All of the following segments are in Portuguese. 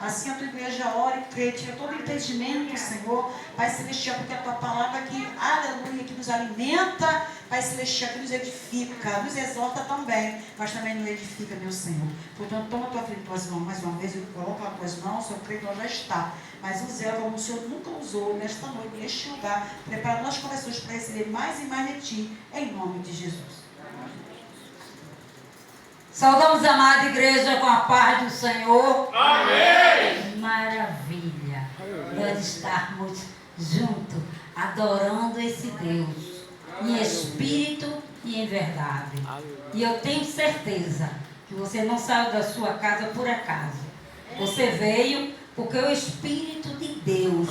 Assim a tua igreja ora e crê, tira todo impedimento, Senhor, Pai Celestial, porque a tua palavra aqui, aleluia, que nos alimenta, Pai Celestial, que nos edifica, nos exorta também, mas também nos edifica, meu Senhor. Portanto, toma a tua filha em tuas mãos mais uma vez, coloca nas tuas mãos, eu creio que ela já está, mas use ela como o Senhor nunca usou nesta noite, neste lugar, preparando nossos corações para receber mais e mais de Ti, em nome de Jesus. Saudamos a amada igreja com a paz do Senhor. Amém. Maravilha. Nós estarmos juntos, adorando esse Deus, em espírito e em verdade. E eu tenho certeza que você não saiu da sua casa por acaso. Você veio porque o Espírito de Deus,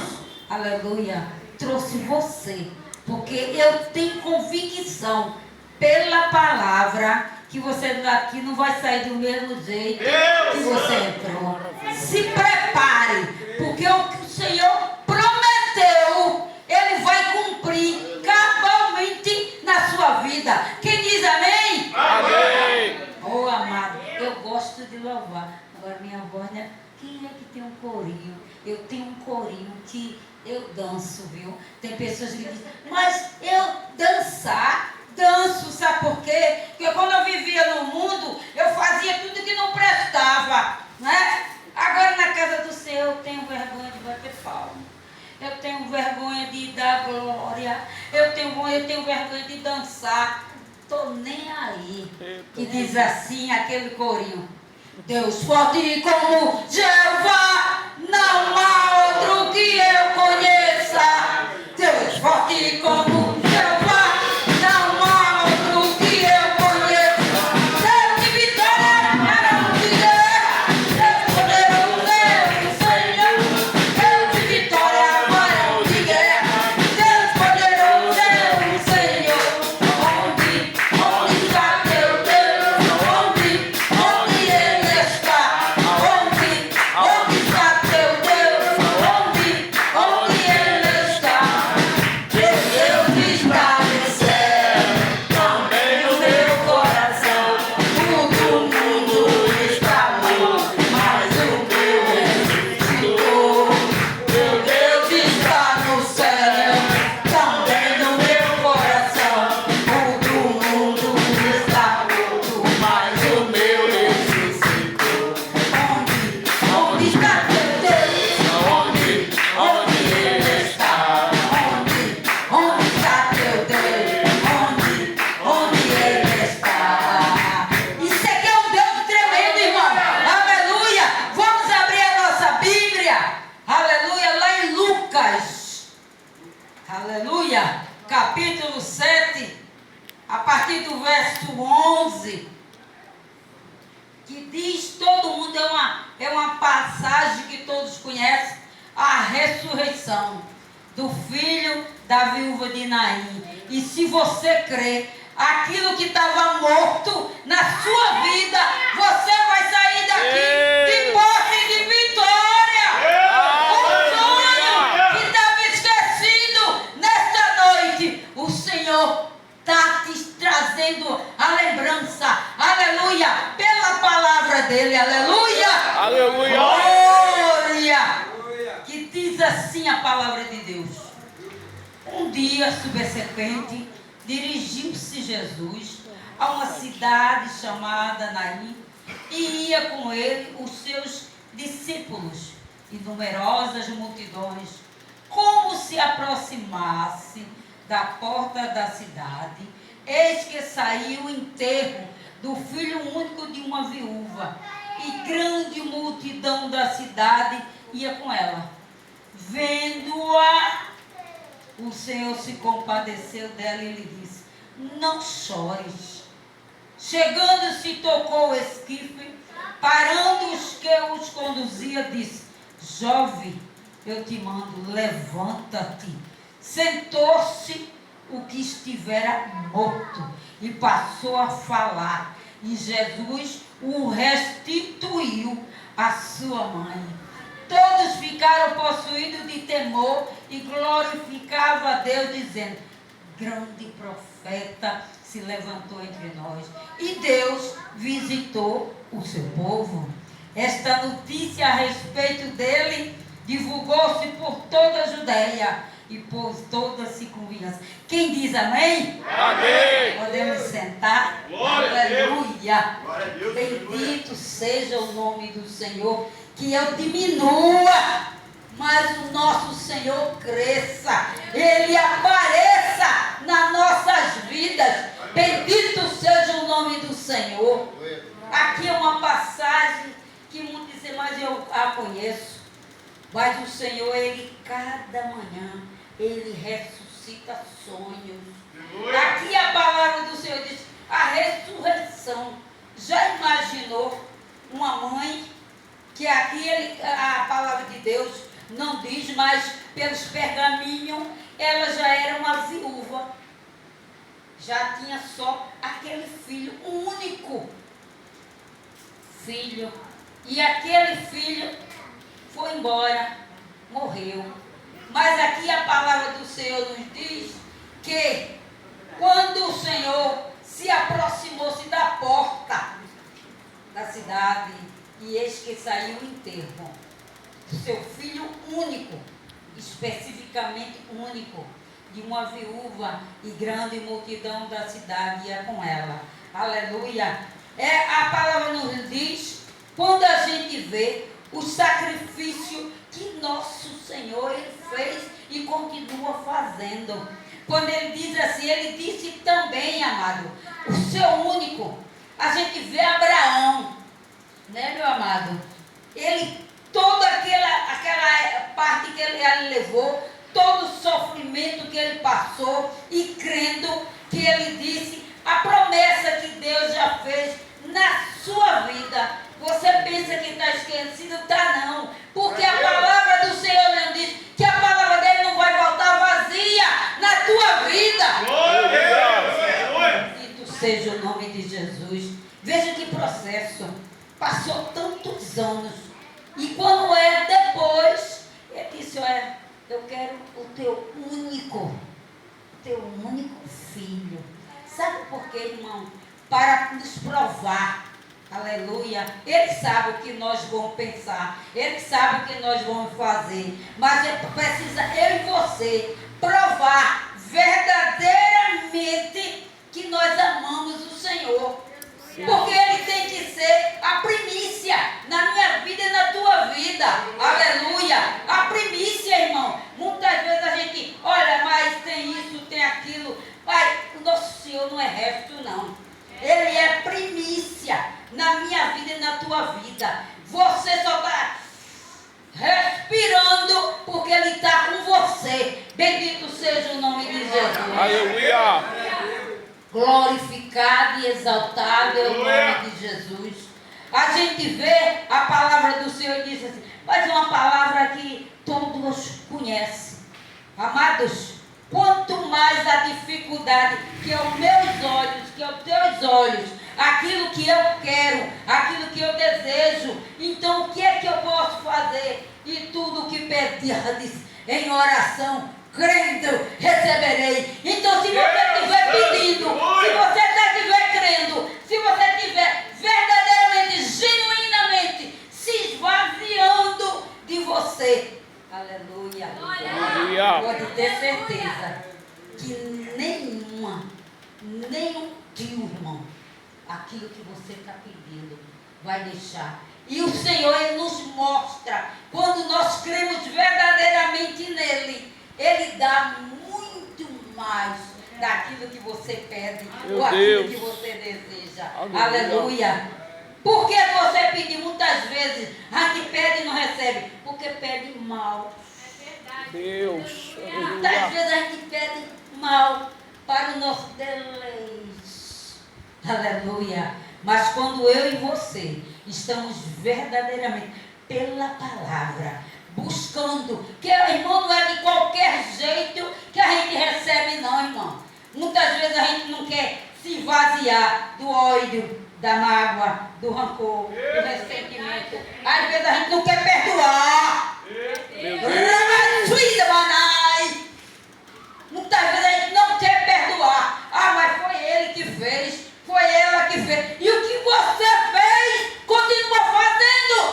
aleluia, trouxe você. Porque eu tenho convicção pela palavra que você daqui não vai sair do mesmo jeito que você entrou. Se prepare, porque o que o Senhor prometeu, Ele vai cumprir cabalmente na sua vida. Quem diz amém? Amém. Oh, amado, eu gosto de louvar. Agora minha voz, né? Quem é que tem um corinho? Eu tenho um corinho que eu danço, viu? Tem pessoas que dizem, mas eu danço, sabe por quê? Porque quando eu vivia no mundo, eu fazia tudo que não prestava, né? Agora na casa do Senhor eu tenho vergonha de bater palma. Eu tenho vergonha de dar glória. Eu tenho vergonha de dançar. Tô nem aí. Que diz assim aquele corinho. Deus forte como Jeová, não há outro que eu conheça. Deus forte como Jeová, não há outro que eu conheça. Deus de vitória, varão de guerra, Deus poderoso, Deus Senhor. Deus de vitória, varão de guerra, Deus poderoso, Deus Senhor. Onde está teu Deus? Onde Ele está? Onde está teu Deus? Onde Ele está? Teu Deus está no céu, também no meu coração. Todo mundo está morto, mas o meu ressuscitou. Teu Deus está no céu, também no meu coração. Todo mundo está morto, mas o meu ressuscitou. Onde está teu Deus? Onde Ele está? Onde está teu Deus? Onde Ele está? Isso aqui é um Deus tremendo, irmão. Aleluia! Vamos abrir a nossa Bíblia. Aleluia! Lá em Lucas. Aleluia! Capítulo 7, a partir do verso 11. Que diz, todo mundo, é uma passagem que todos conhecem, a ressurreição do filho da viúva de Naim. E se você crê, aquilo que estava morto na sua vida, você vai sair daqui de posse de vitória. O sonho que estava esquecido nesta noite, o Senhor está te trazendo a lembrança, aleluia, pela palavra dele, aleluia, Aleluia. glória, que diz assim a palavra de Deus. Um dia subsequente, dirigiu-se Jesus a uma cidade chamada Naim e ia com ele os seus discípulos e numerosas multidões. Como se aproximasse da porta da cidade, eis que saiu o enterro do filho único de uma viúva, e grande multidão da cidade ia com ela. Vendo-a, o Senhor se compadeceu dela e lhe disse: não chores. Chegando-se, tocou o esquife, parando os que os conduzia, disse: jovem, eu te mando, levanta-te. Sentou-se o que estivera morto e passou a falar, e Jesus o restituiu à sua mãe. Todos ficaram possuídos de temor e glorificavam a Deus, dizendo: grande profeta se levantou entre nós, e Deus visitou o seu povo. Esta notícia a respeito dele divulgou-se por toda a Judéia e por toda a circunvizinhança. Quem diz amém? Amém. Podemos sentar? Glória a Deus. Aleluia. Glória a Deus. Bendito seja o nome do Senhor. Que eu diminua, mas o nosso Senhor cresça. Ele apareça nas nossas vidas. Bendito seja o nome do Senhor. Aqui é uma passagem que muitos dizem, mas eu a conheço. Mas o Senhor, Ele cada manhã, Ele ressuscita sonhos. Aqui a palavra do Senhor diz, a ressurreição. Já imaginou uma mãe, que aqui a palavra de Deus não diz, mas pelos pergaminhos, ela já era uma viúva. Já tinha só aquele filho, um único filho. E aquele filho foi embora, morreu. Mas aqui a palavra do Senhor nos diz que quando o Senhor se aproximou-se da porta da cidade, e eis que saiu o enterro, seu filho único, especificamente único, de uma viúva, e grande multidão da cidade ia com ela. Aleluia. A palavra nos diz, quando a gente vê o sacrifício que nosso Senhor Ele fez e continua fazendo. Quando Ele diz assim, Ele disse também, amado, o seu único. A gente vê Abraão, né, meu amado? Ele, toda aquela parte que ele levou, todo o sofrimento que ele passou, e crendo que ele disse, a promessa que Deus já fez na sua vida. Você pensa que está esquecido? Está não. Porque a palavra do Senhor não diz que a palavra dele não vai voltar vazia na tua vida. Bendito seja o nome de Jesus. Veja que processo. Passou tantos anos. E quando é depois, ele disse, olha, eu quero o teu único filho. Sabe por quê, irmão? Para nos provar. Aleluia. Ele sabe o que nós vamos pensar. Ele sabe o que nós vamos fazer. Mas precisa eu e você provar verdadeiramente que nós amamos o Senhor. Porque Ele tem que ser a primícia na minha vida e na tua vida. Aleluia. A primícia, irmão. Muitas vezes a gente, olha, mas tem isso, tem aquilo. Mas o nosso Senhor não é resto, não. Ele é primícia na minha vida e na tua vida. Você só está respirando porque Ele está com você. Bendito seja o nome de Jesus. Aleluia. Glorificado e exaltado é o nome de Jesus. A gente vê a palavra do Senhor e diz assim, mas é uma palavra que todos conhecem. Amados, quanto mais a dificuldade que aos meus olhos, que aos teus olhos, aquilo que eu quero, aquilo que eu desejo, então o que é que eu posso fazer? E tudo o que pedirdes em oração, crendo, receberei. Então, se você estiver pedindo, se você estiver crendo, se você estiver verdadeiramente, genuinamente se esvaziando de você, aleluia, pode ter certeza que nenhum tio, irmão, aquilo que você está pedindo vai deixar. E o Senhor, Ele nos mostra, quando nós cremos verdadeiramente nele, Ele dá muito mais daquilo que você pede, ou aquilo que você deseja. Aleluia. Por que você pede muitas vezes? A gente pede e não recebe. Porque pede mal. Deus. Muitas vezes a gente pede mal para o nosso deleite. Aleluia. Mas quando eu e você estamos verdadeiramente pela palavra, buscando, que irmão, não é de qualquer jeito que a gente recebe, não, irmão. Muitas vezes a gente não quer se esvaziar do ódio, da mágoa, do rancor, do ressentimento. Às vezes a gente não quer perdoar. Muitas vezes a gente não quer perdoar. Ah, mas foi ele que fez, foi ela que fez. E o que você fez, continua fazendo.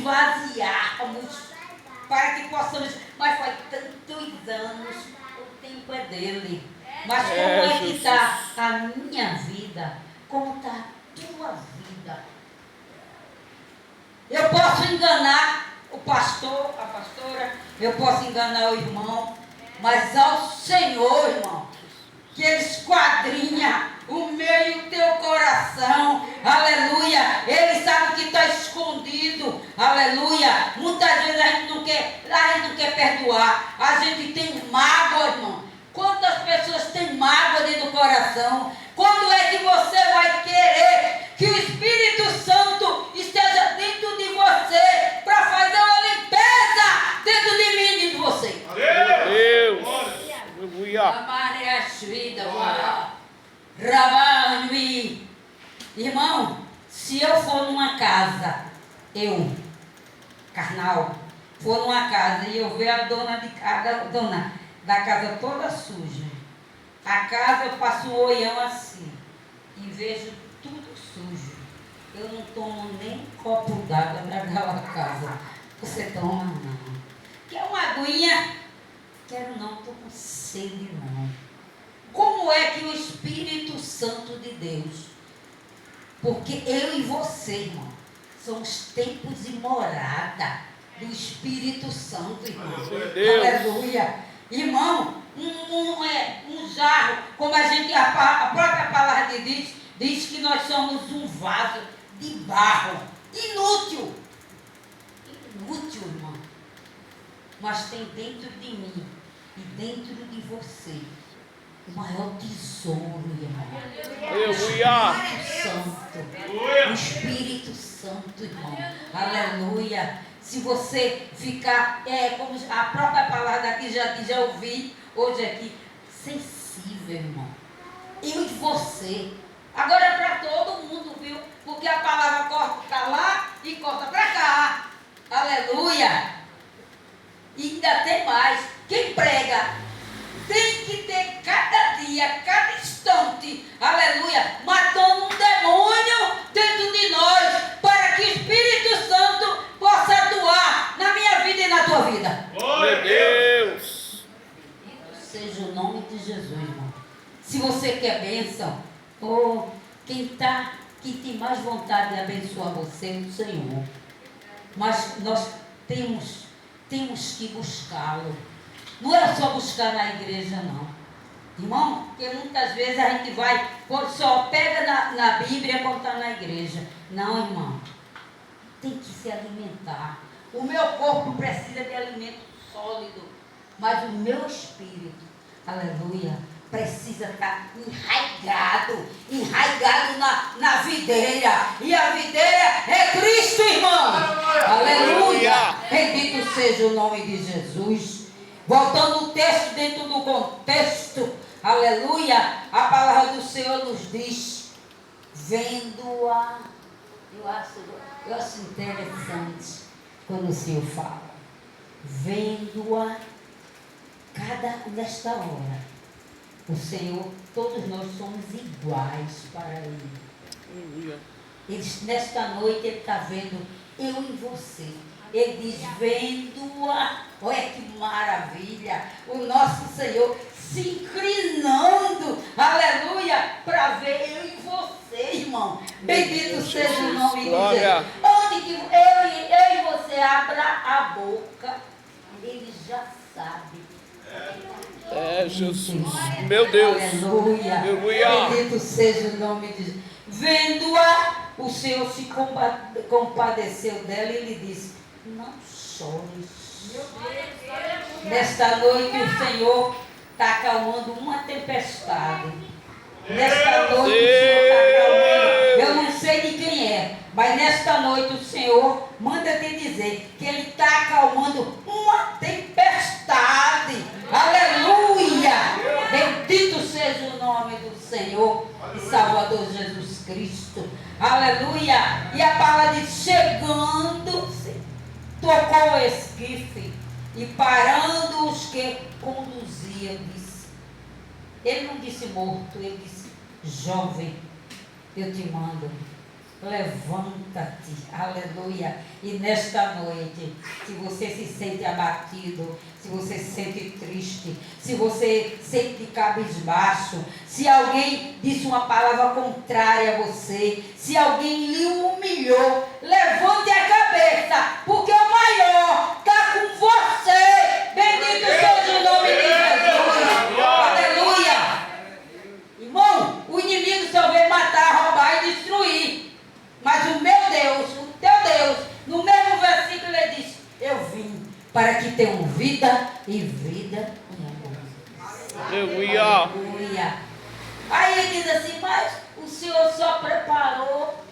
esvaziarmos, para que possamos. Mas faz tantos anos, o tempo é dele. Mas como é que está a minha vida? Como está a tua vida? Eu posso enganar o pastor, a pastora, eu posso enganar o irmão, mas ao Senhor, irmão, que Ele esquadrinha o meu e o teu coração, aleluia. Ele sabe que está escondido, aleluia. Muitas vezes a gente não quer perdoar, a gente tem mágoa, irmão. Quantas pessoas têm mágoa dentro do coração? Quando é que você vai querer que o Espírito Santo esteja dentro de você para fazer uma limpeza dentro de mim e dentro de você? Deus. Aleluia. Irmão, se eu for numa casa, carnal, for numa casa e eu ver a dona da casa toda suja, a casa eu passo um olhão assim e vejo tudo sujo, eu não tomo nem um copo d'água para aquela casa. Você toma? Não. Quer uma aguinha? Quero não, estou com sede não. Como é que o Espírito Santo de Deus, porque eu e você, irmão, somos templos e morada do Espírito Santo, irmão. Aleluia. Irmão, um jarro, como a própria palavra de Deus diz que nós somos um vaso de barro. Inútil. Inútil, irmão. Mas tem dentro de mim e dentro de você o maior tesouro, irmão. Aleluia. O Espírito Santo, irmão. Aleluia. Se você ficar, como a própria palavra aqui já ouvi hoje aqui, sensível, irmão. Eu e você. Agora é para todo mundo, viu? Porque a palavra corta para lá e corta para cá. Aleluia. E ainda tem mais. Quem prega tem que ter cada dia, cada instante, aleluia, matando um demônio dentro de nós, para que o Espírito Santo possa atuar na minha vida e na tua vida. Glória a Deus. Seja o nome de Jesus, irmão. Se você quer bênção, quem tem mais vontade de abençoar você é o Senhor. Mas nós temos que buscá-lo. Não é só buscar na igreja, não. Irmão, porque muitas vezes a gente vai, só pega na Bíblia quando está na igreja. Não, irmão. Tem que se alimentar. O meu corpo precisa de alimento sólido. Mas o meu espírito, aleluia, precisa estar enraigado na videira. E a videira é Cristo, irmão. Aleluia. Bendito seja o nome de Jesus. Voltando o texto dentro do contexto, aleluia, a palavra do Senhor nos diz, vendo-a, eu acho interessante quando o Senhor fala, vendo-a, nesta hora, o Senhor, todos nós somos iguais para Ele. Nesta noite Ele está vendo eu e você. Ele diz, vendo-a, olha que maravilha, o nosso Senhor se inclinando, aleluia, para ver eu e você, irmão. Bendito seja o nome de Deus. Onde que eu e você abra a boca, Ele já sabe. Jesus, meu Deus. Aleluia. Aleluia. Bendito seja o nome de Jesus. Vendo-a, o Senhor se compadeceu dela e ele disse, não chores. Nesta noite o Senhor está acalmando uma tempestade. Nesta noite o Senhor está acalmando. Eu não sei de quem é, mas nesta noite o Senhor manda te dizer que Ele está acalmando uma tempestade. Aleluia! Bendito seja o nome do Senhor e Salvador Jesus Cristo. Aleluia! E a palavra diz, chegando-se, tocou o esquife e parando os que conduziam, disse. Ele não disse morto, ele disse, jovem, eu te mando, levanta-te, aleluia. E nesta noite, se você se sente abatido, se você se sente triste, se você sente cabisbaixo, se alguém disse uma palavra contrária a você, se alguém lhe humilhou, levante a cabeça, porque o maior está com você. Bendito seja o nome de Jesus. Aleluia. Irmão, o inimigo só veio matar, roubar e destruir. Mas o meu Deus, o teu Deus, no mesmo versículo ele diz: eu vim para que tenham vida e vida em abundância. Aleluia. Aí ele diz assim: mas o Senhor só preparou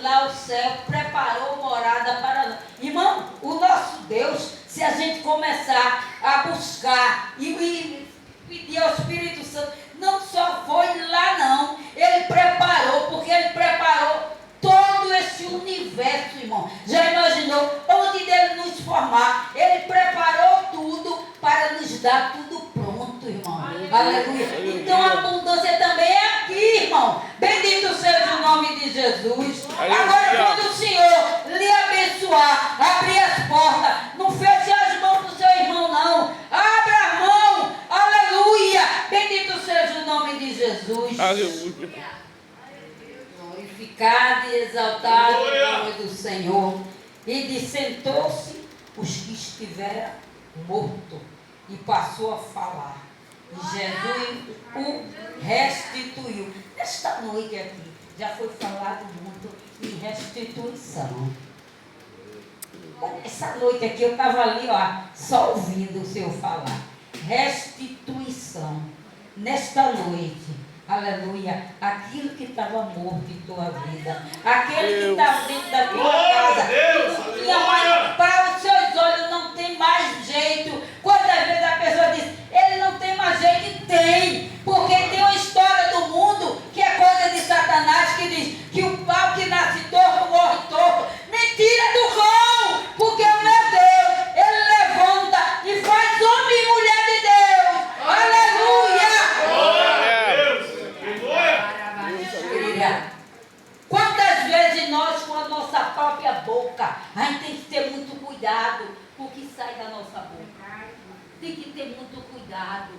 lá o céu, preparou morada para nós. Irmão, o nosso Deus, se a gente começar a buscar e pedir ao Espírito Santo, não só foi lá não, ele preparou, porque ele preparou todo esse universo, irmão. Já imaginou onde dele nos formar? Ele preparou tudo para nos dar tudo pronto, irmão. Aleluia. Então a abundância também é aqui, irmão. Bendito seja o nome de Jesus. Agora, quando o Senhor lhe abençoar, abrir as portas, não feche as mãos do seu irmão, não. Abra a mão. Aleluia. Bendito seja o nome de Jesus. Aleluia. Glorificado e exaltado o nome do Senhor. E dissentou-se os que estiveram mortos e passou a falar. E Jesus o restituiu. Nesta noite aqui já foi falado muito em restituição. Essa noite aqui eu estava ali, ó, só ouvindo o Senhor falar. Restituição. Nesta noite, aleluia, aquilo que estava morto em tua vida, aquele que estava dentro da tua casa, que tinha mais, para os seus olhos não tem mais jeito. Quantas vezes a pessoa diz, ele não tem mais jeito? E tem, porque tem uma história do mundo que é coisa de Satanás, que diz que o pau que nasce torto morre torto. Mentira do cão, porque o meu Deus, ele levanta e faz homem e mulher de Deus. Aleluia! Quantas vezes nós, com a nossa própria boca, a gente tem que ter muito cuidado com o que sai da nossa boca. Tem que ter muito cuidado.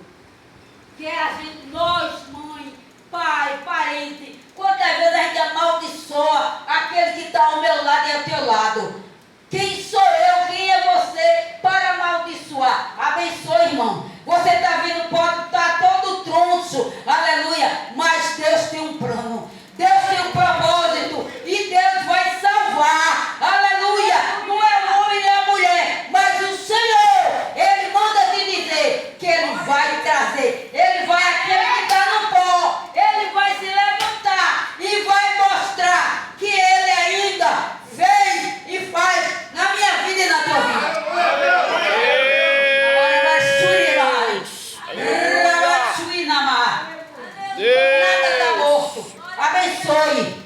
Porque a gente, nós, mãe, pai, parente, quantas vezes a gente amaldiçoa aquele que está ao meu lado e ao teu lado. Quem sou eu? Quem é você para amaldiçoar? Abençoe, irmão. Você está vendo, pode estar todo troncho, aleluia, mas Deus tem um plano. Deus tem um propósito e Deus vai salvar, aleluia. Não é o homem nem a mulher, mas o Senhor, Ele manda te dizer que Ele vai trazer, Ele vai, aquele que está no pó, Ele vai se levantar e vai mostrar que Ele ainda fez e faz na minha vida e na tua vida. Nada está morto. Abençoe.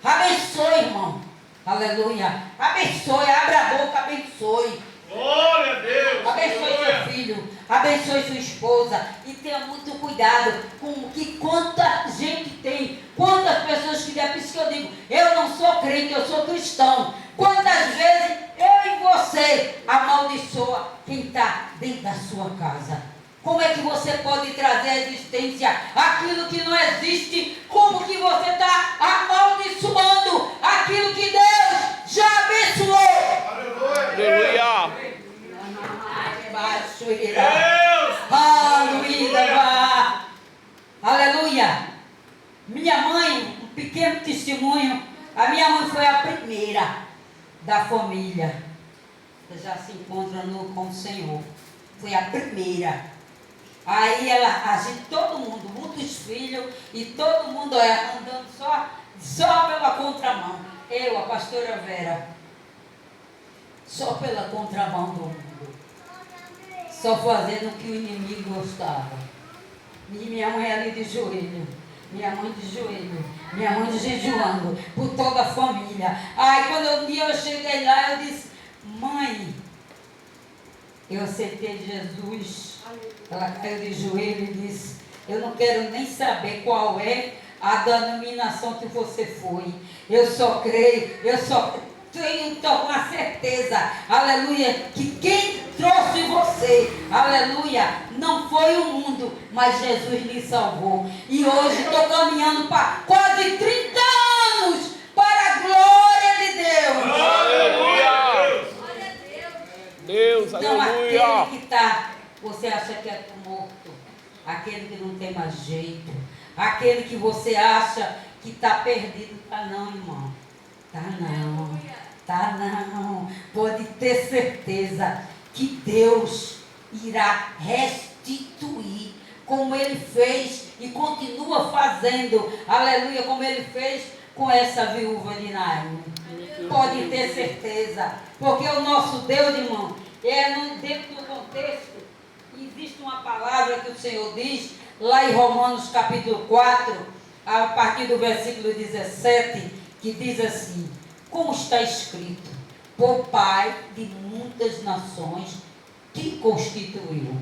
Abençoe, irmão. Aleluia. Abençoe. Abra a boca. Abençoe. Glória a Deus. Abençoe seu filho. Abençoe sua esposa. E tenha muito cuidado com que quanta gente tem. Quantas pessoas que dizem. Por isso que eu digo, eu não sou crente, eu sou cristão. Quantas vezes eu e você amaldiçoa quem está dentro da sua casa. Como é que você pode trazer à existência aquilo que não existe? Como que você está amaldiçoando aquilo que Deus já abençoou? Aleluia. Aleluia. Aleluia. Minha mãe, um pequeno testemunho. A minha mãe foi a primeira da família. Que já se encontra com o Senhor. Foi a primeira. Aí a gente, todo mundo, muitos filhos, e todo mundo andando só pela contramão. Eu, a pastora Vera, só pela contramão do mundo. Só fazendo o que o inimigo gostava. E minha mãe ali de joelho. Minha mãe de joelho. Minha mãe jejuando por toda a família. Aí quando um dia eu cheguei lá, eu disse, mãe, eu aceitei Jesus. Ela caiu de joelho e disse, eu não quero nem saber qual é a denominação que você foi. Eu só creio, eu só tenho uma certeza, aleluia, que quem trouxe você, aleluia, não foi o mundo, mas Jesus lhe salvou. E hoje estou caminhando para quase 30 anos para a glória de Deus. Aleluia. Deus, Então aleluia. aquele que está, você acha que é morto, aquele que não tem mais jeito, aquele que você acha que está perdido, tá não, irmão, tá não. Tá não, pode ter certeza que Deus irá restituir, como Ele fez e continua fazendo, aleluia, como Ele fez com essa viúva de Naim. Pode ter certeza, porque o nosso Deus, irmão, dentro do contexto, existe uma palavra que o Senhor diz, lá em Romanos capítulo 4, a partir do versículo 17, que diz assim: como está escrito, por Pai de muitas nações te constituiu,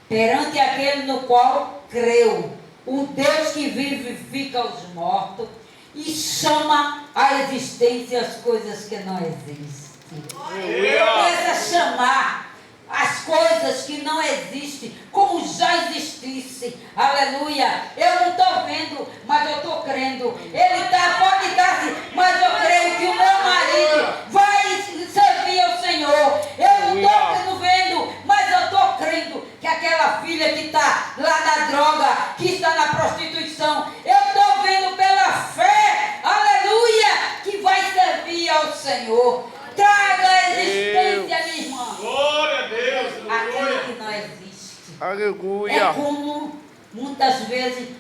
perante aquele no qual creu, o Deus que vivifica os mortos e chama à existência as coisas que não existem. Começa a chamar as coisas que não existem, como já existisse. Aleluia. Eu não estou vendo, mas eu estou crendo. Ele pode estar assim, mas eu creio que o meu marido vai servir ao Senhor. Eu não estou vendo, mas eu estou crendo que aquela filha que está lá na droga, que está na prostituição, eu estou vendo pela fé, aleluia, que vai servir ao Senhor. Traga a existência, minha irmã. Glória a Deus. Aquilo que não existe. Aleluia. É como muitas vezes,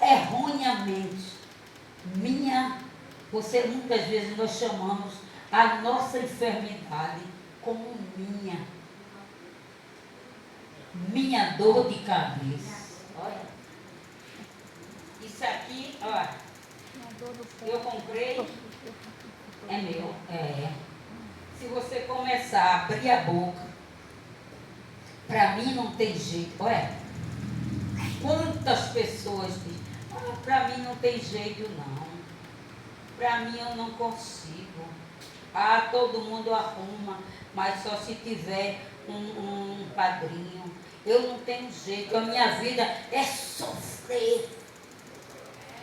erroneamente, muitas vezes nós chamamos a nossa enfermidade como minha dor de cabeça. Olha, isso aqui, olha, eu comprei, é meu, Se você começar a abrir a boca, para mim não tem jeito. Olha, quantas pessoas dizem, para mim não tem jeito não. Para mim eu não consigo. Todo mundo arruma, mas só se tiver um padrinho. Eu não tenho jeito, a minha vida é sofrer.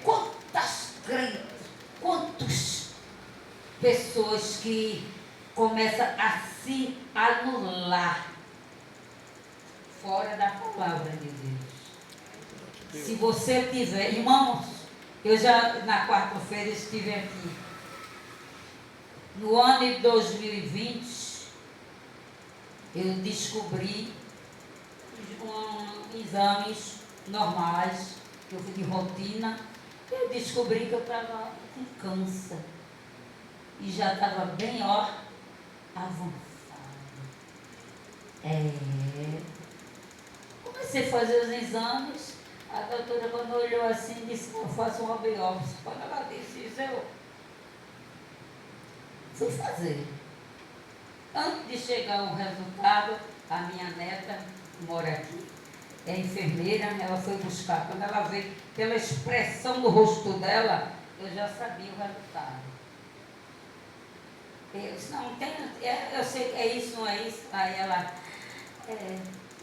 Quantas crentes, quantas pessoas que começam a se anular fora da palavra de Deus. Se você tiver, irmãos, eu já na quarta-feira estive aqui. No ano de 2020, eu descobri exames normais, que eu fui de rotina, eu descobri que eu estava com câncer. E já estava bem, avançado. Comecei a fazer os exames, a doutora quando olhou assim, disse, eu faço uma biópsia. Quando ela disse isso, eu fui fazer. Antes de chegar o resultado, a minha neta, que mora aqui, é enfermeira, ela foi buscar. Quando ela veio, pela expressão do rosto dela, eu já sabia o resultado. Eu disse, não tem, eu sei que é isso, não é isso. Aí ela,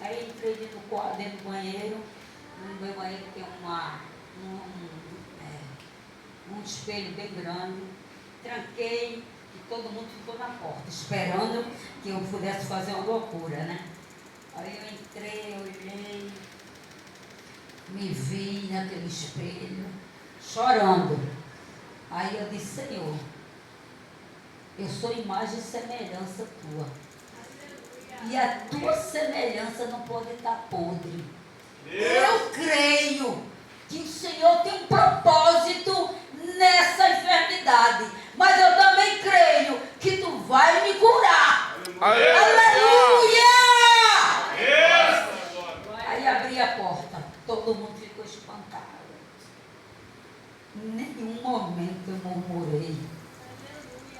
aí entrei dentro do banheiro. No meu banheiro tem um espelho bem grande. Tranquei e todo mundo ficou na porta, esperando que eu pudesse fazer uma loucura, né? Aí eu entrei, olhei, me vi naquele espelho, chorando. Aí eu disse, Senhor, eu sou imagem e semelhança tua. E a tua semelhança não pode estar podre. Eu creio que o Senhor tem um propósito nessa enfermidade. Mas eu também creio que tu vai me curar. Aleluia! Aí abri a porta. Todo mundo ficou espantado. Em nenhum momento eu murmurei.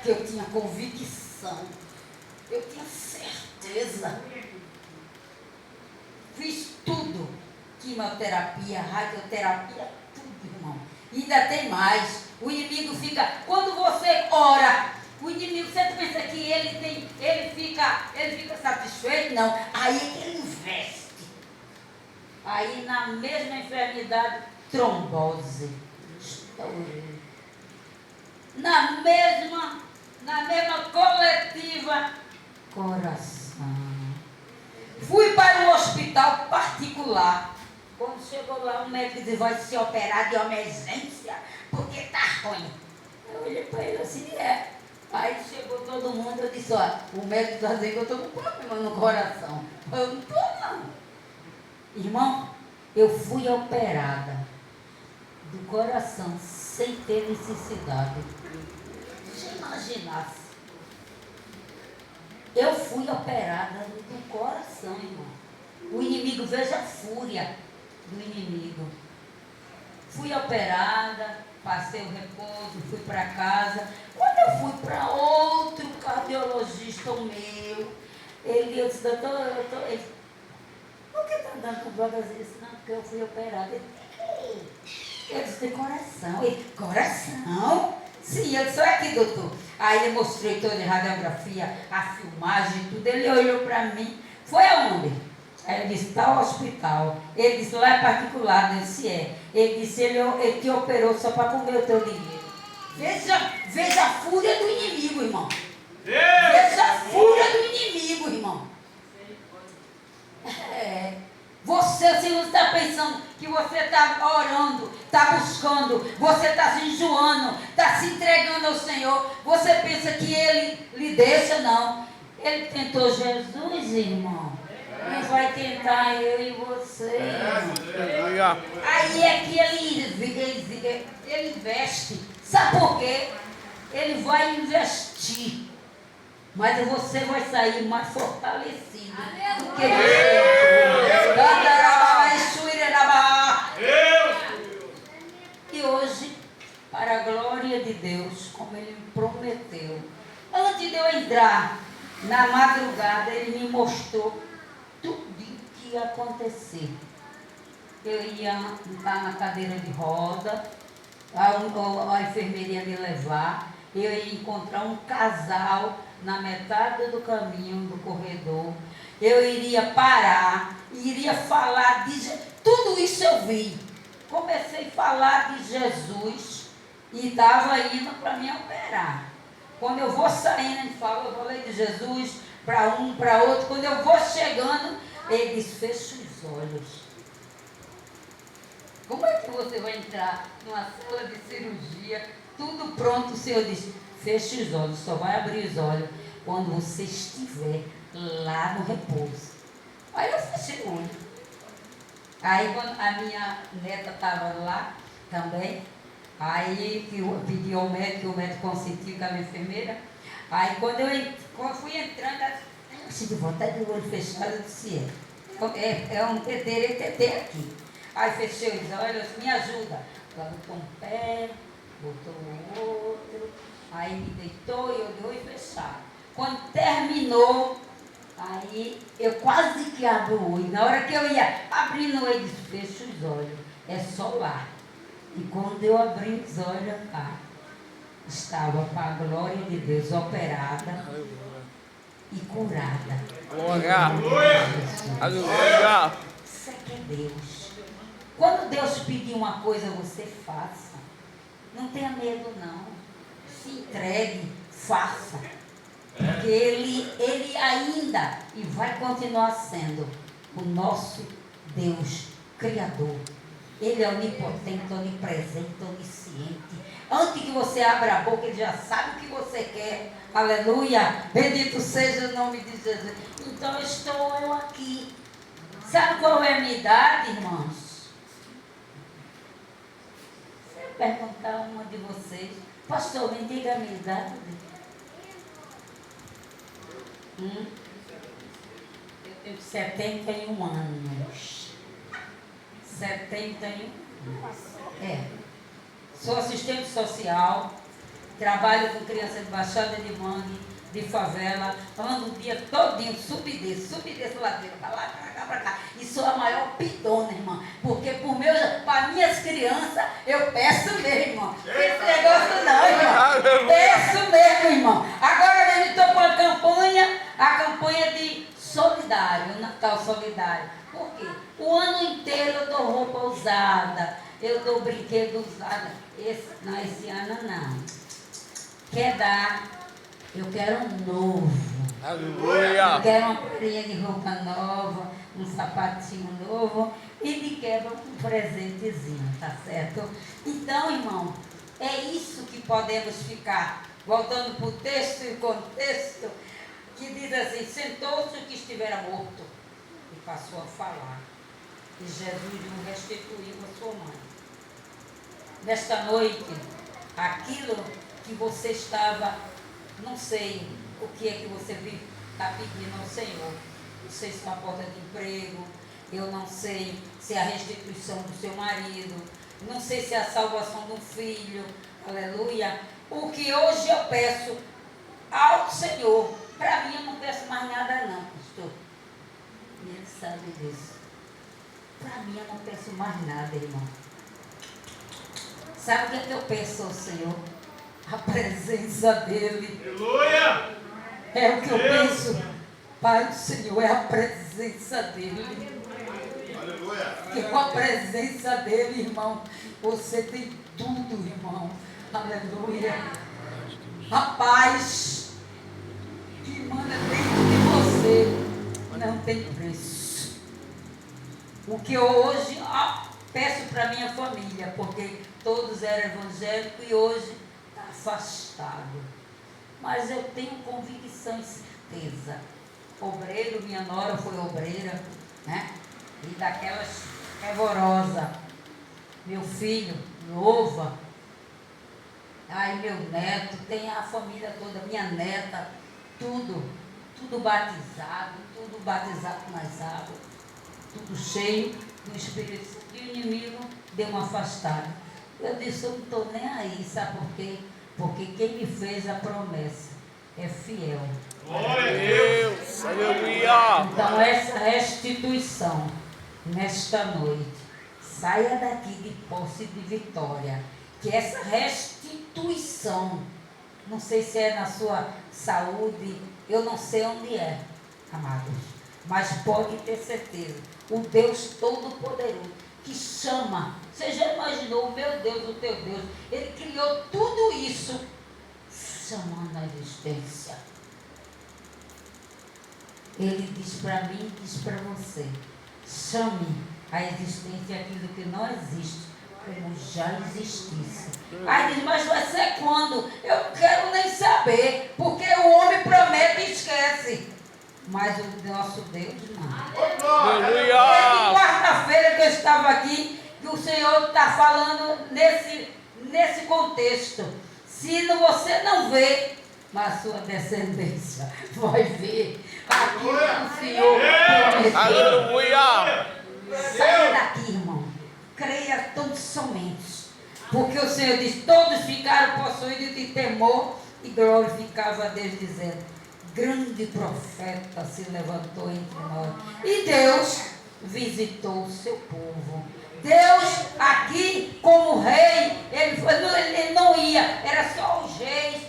Que eu tinha convicção, eu tinha certeza. Fiz tudo, quimioterapia, radioterapia, tudo, irmão. E ainda tem mais. O inimigo fica, quando você ora, o inimigo, você pensa que ele fica satisfeito? Não. Aí é que ele investe. Aí na mesma enfermidade, trombose. Na mesma coletiva, coração. Fui para um hospital particular. Quando chegou lá, o médico disse, vai se operar de emergência, porque tá ruim. Eu olhei para ele assim, Aí chegou todo mundo, eu disse, olha, o médico está dizendo que eu estou com problema no coração. Eu não estou não. Irmão, eu fui operada do coração sem ter necessidade. Você imaginasse. Eu fui operada do coração, irmão. O inimigo, veja a fúria do inimigo. Fui operada, passei o repouso, fui para casa. Quando eu fui para outro cardiologista, o meu, eu disse, doutor, por que está andando com drogas? Eu disse, não, porque eu fui operada. Eu disse, de coração. Ele, coração? Sim, eu disse, olha aqui, doutor. Aí ele mostrou toda a radiografia, a filmagem, tudo. Ele olhou para mim. Foi aonde? Aí eu disse, tal hospital. Ele disse, lá é particular. Eu disse, é. Ele disse, ele te operou só para comer o teu dinheiro. Veja a fúria do inimigo, irmão. Veja a fúria do inimigo, irmão. Você, se você está pensando que você está orando, está buscando, você está se enjoando, está se entregando ao Senhor, você pensa que Ele lhe deixa, não. Ele tentou Jesus, irmão. Ele vai tentar eu e você. Aí é que ele investe. Sabe por quê? Ele vai investir. Mas você vai sair mais fortalecido do que E hoje, para a glória de Deus, como Ele me prometeu, antes de eu entrar na madrugada, Ele me mostrou tudo o que ia acontecer. Eu ia estar na cadeira de roda, a enfermeira ia me levar, eu ia encontrar um casal na metade do caminho do corredor, eu iria parar, iria falar de Jesus. Tudo isso eu vi. Comecei a falar de Jesus e estava indo para me operar. Quando eu vou saindo, ele fala, eu falei de Jesus para um, para outro. Quando eu vou chegando, ele diz, fecha os olhos. Como é que você vai entrar numa sala de cirurgia, tudo pronto, o Senhor diz, feche os olhos, só vai abrir os olhos quando você estiver lá no repouso. Aí eu fechei o olho. Aí quando a minha neta estava lá também, aí eu pedi ao médico, o médico consentiu com a minha enfermeira. Aí quando eu fui entrando, eu tive vontade de olho fechado, eu disse, é um TT aqui. Aí fechei os olhos, me ajuda. Ela botou um pé, botou o outro, aí me deitou e olhou e fechado. Quando terminou, aí eu quase que abro o olho. Na hora que eu ia abrindo o olho, disse, fecha os olhos, é só lá. E quando eu abri os olhos, estava para a glória de Deus operada e curada. Glória! Aleluia! Isso é que é Deus. Quando Deus pedir uma coisa, você faça. Não tenha medo, não. Se entregue, faça. Porque Ele ainda e vai continuar sendo o nosso Deus Criador. Ele é onipotente, onipresente, onisciente. Antes que você abra a boca, Ele já sabe o que você quer. Aleluia! Bendito seja o nome de Jesus. Então estou eu aqui. Sabe qual é a minha idade, irmãos? Se eu perguntar a uma de vocês, pastor, me diga a minha idade. Eu tenho 71 anos. 71. Sou assistente social, trabalho com criança de Baixada de Mangue, de favela, ando o dia todinho, subi e desço ladeira, pra lá, pra cá. E sou a maior pidona, irmã. Porque para minhas crianças, eu peço mesmo, irmão. Esse negócio não, irmão. Peço mesmo, irmão. Agora eu estou com a campanha de solidário, o Natal solidário. Por quê? O ano inteiro eu dou roupa usada, eu dou brinquedo usado. Esse ano não. Quer dar? Eu quero um novo. Aleluia. Eu quero uma parinha de roupa nova, um sapatinho novo e de quebra um presentezinho, tá certo? Então, irmão, é isso que podemos ficar. Voltando para o texto e o contexto, que diz assim: sentou-se o que estivera morto e passou a falar. E Jesus o restituiu a sua mãe. Nesta noite, aquilo que você estava, não sei o que é que você está pedindo ao Senhor. Não sei se é uma porta de emprego, eu não sei se é a restituição do seu marido, não sei se é a salvação de um filho, aleluia. O que hoje eu peço ao Senhor, para mim eu não peço mais nada não, pastor. E ele sabe disso. Para mim eu não peço mais nada, irmão. Sabe o que é que eu peço ao Senhor? A presença dEle. Aleluia. É o que eu penso para o Senhor, é a presença dEle. Aleluia. Porque com a presença dEle, irmão, você tem tudo, irmão. Aleluia. A paz que emana dentro de você não tem preço. O que eu hoje peço para minha família, porque todos eram evangélicos e hoje está afastado. Mas eu tenho convicção e certeza. Obreiro, minha nora foi obreira, né? E daquelas fervorosa. Meu filho, louva. Aí meu neto, tem a família toda, minha neta, tudo batizado nas águas, tudo cheio do Espírito Santo. E o inimigo deu uma afastada. Eu disse, eu não estou nem aí, sabe por quê? Porque quem me fez a promessa é fiel. Glória a Deus. Aleluia. Então essa restituição, nesta noite, saia daqui de posse de vitória. Que essa restituição, não sei se é na sua saúde, eu não sei onde é, amados, mas pode ter certeza, o Deus Todo-Poderoso, que chama, você já imaginou, meu Deus, o teu Deus, Ele criou tudo isso, chamando a existência. Ele diz para mim, diz para você, chame a existência aquilo que não existe, como já existisse. Aí diz, mas vai ser quando? Eu não quero nem saber, porque o homem promete e esquece. Mas o nosso Deus não. Aleluia. É quarta-feira que eu estava aqui, que o Senhor está falando nesse contexto. Se você não vê, mas a sua descendência vai ver aquilo que o Senhor prometeu. Aleluia. Saia daqui, irmão. Creia tão somente. Porque o Senhor diz, todos ficaram possuídos de temor e glorificava a Deus, dizendo, grande profeta se levantou entre nós. E Deus visitou o seu povo. Deus aqui como rei, ele não ia, era só os reis,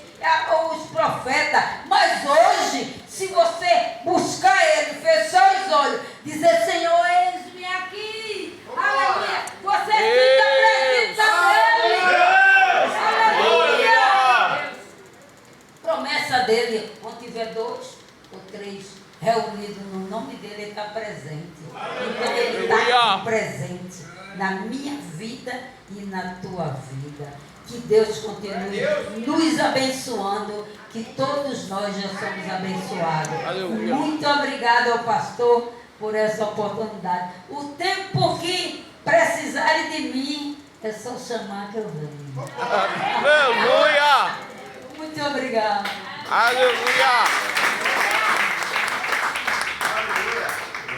os profetas. Mas hoje, se você buscar ele, fechar os olhos, dizer, Senhor, eis-me aqui. Aleluia. Você fica presente dele. Aleluia. Promessa dele, onde tiver 2 ou 3 reunidos no nome dele, ele está presente. Então ele está presente na minha vida e na tua vida. Que Deus continue nos abençoando, que todos nós já somos abençoados. Aleluia. Muito obrigado ao pastor por essa oportunidade. O tempo que precisarem de mim, é só chamar que eu venho. Aleluia. Muito obrigado. Aleluia.